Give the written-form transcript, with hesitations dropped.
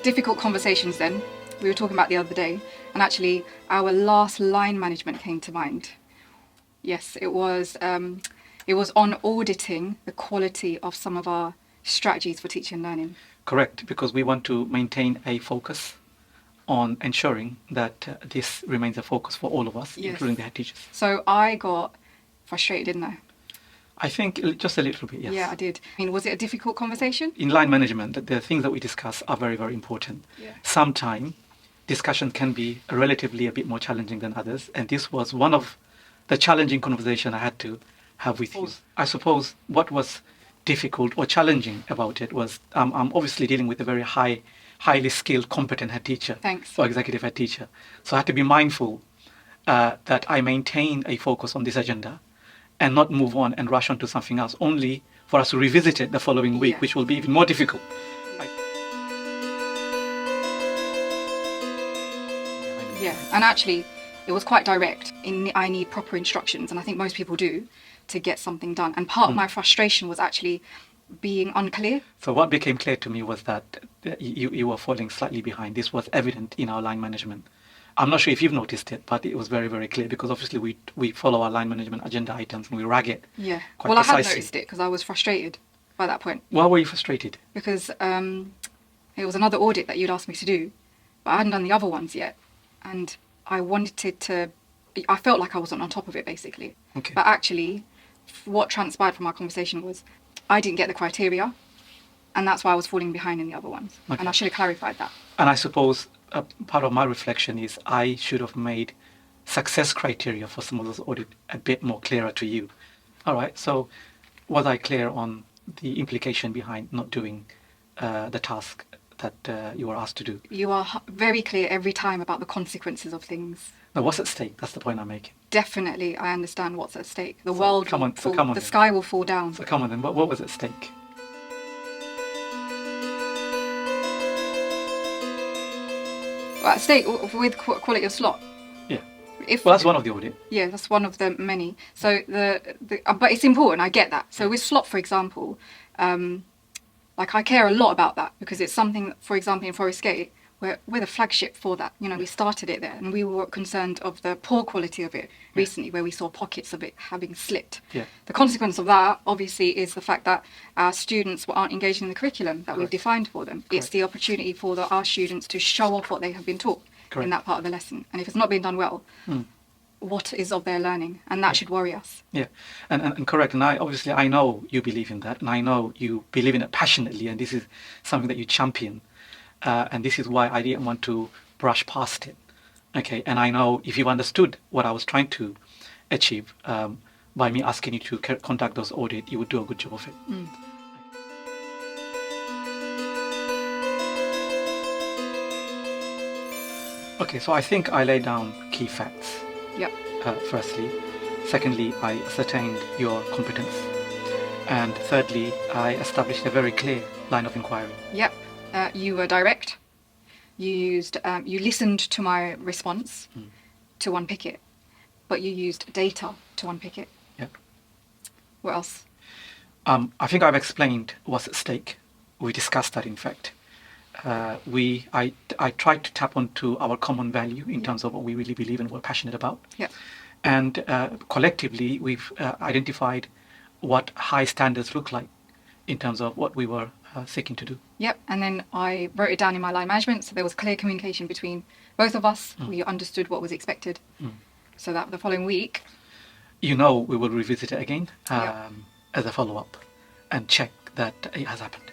difficult conversations then, we were talking about the other day, and actually our last line management came to mind. Yes, it was on auditing the quality of some of our strategies for teaching and learning. Correct, because we want to maintain a focus on ensuring that this remains a focus for all of us, including the head teachers. So I got frustrated, didn't I? I think just a little bit, yes. Yeah, I did. I mean, was it a difficult conversation? In line management, the things that we discuss are very, very important. Yeah. Sometimes discussion can be relatively a bit more challenging than others, and this was one of the challenging conversations I had to have with you. I suppose what was difficult or challenging about it was I'm obviously dealing with a very highly skilled, competent head teacher. Thanks. Or executive head teacher. So I had to be mindful that I maintain a focus on this agenda and not move on and rush on to something else, only for us to revisit it the following week, which will be even more difficult. Yeah, and actually, it was quite direct. I need proper instructions, and I think most people do, to get something done. And part of my frustration was actually being unclear. So what became clear to me was that you were falling slightly behind. This was evident in our line management. I'm not sure if you've noticed it, but it was very, very clear, because obviously we follow our line management agenda items and we rag it. Yeah. Quite well, precisely. I had noticed it because I was frustrated by that point. Why were you frustrated? Because it was another audit that you'd asked me to do, but I hadn't done the other ones yet. And I wanted to, I felt like I wasn't on top of it, basically. Okay. But actually, what transpired from our conversation was I didn't get the criteria, and that's why I was falling behind in the other ones. Okay. And I should have clarified that. And I suppose part of my reflection is I should have made success criteria for some of those audits a bit more clearer to you. All right, so was I clear on the implication behind not doing the task that you were asked to do? You are very clear every time about the consequences of things. Now, what's at stake? That's the point I'm making. Definitely, I understand what's at stake. The sky will fall down. So come on then, what was at stake? Well, at stake with quality of slot. Yeah. Well, that's one of the audit. Yeah, that's one of the many. So but it's important. I get that. So with slot, for example, like I care a lot about that because it's something. For example, in Forest Gate, we're the flagship for that. You know, we started it there, and we were concerned of the poor quality of it recently, where we saw pockets of it having slipped. Yeah. The consequence of that, obviously, is the fact that our students aren't engaging in the curriculum that we've defined for them. Correct. It's the opportunity for our students to show off what they have been taught in that part of the lesson. And if it's not being done well, what is of their learning? And that should worry us. Yeah, and correct. And I know you believe in that, and I know you believe in it passionately, and this is something that you champion. And this is why I didn't want to brush past it. Okay, and I know if you understood what I was trying to achieve by me asking you to conduct those audits, you would do a good job of it. Okay, so I think I laid down key facts. Yep. Firstly. Secondly, I ascertained your competence. And thirdly, I established a very clear line of inquiry. Yep. You were direct. You listened to my response to unpick it, but you used data to unpick it. Yep. What else? I think I've explained what's at stake. We discussed that, in fact. I tried to tap onto our common value in terms of what we really believe and we're passionate about. Yep. And collectively, we've identified what high standards look like in terms of what we were seeking to do. Yep, and then I wrote it down in my line management, so there was clear communication between both of us. We understood what was expected, so that the following week... we will revisit it again as a follow-up and check that it has happened.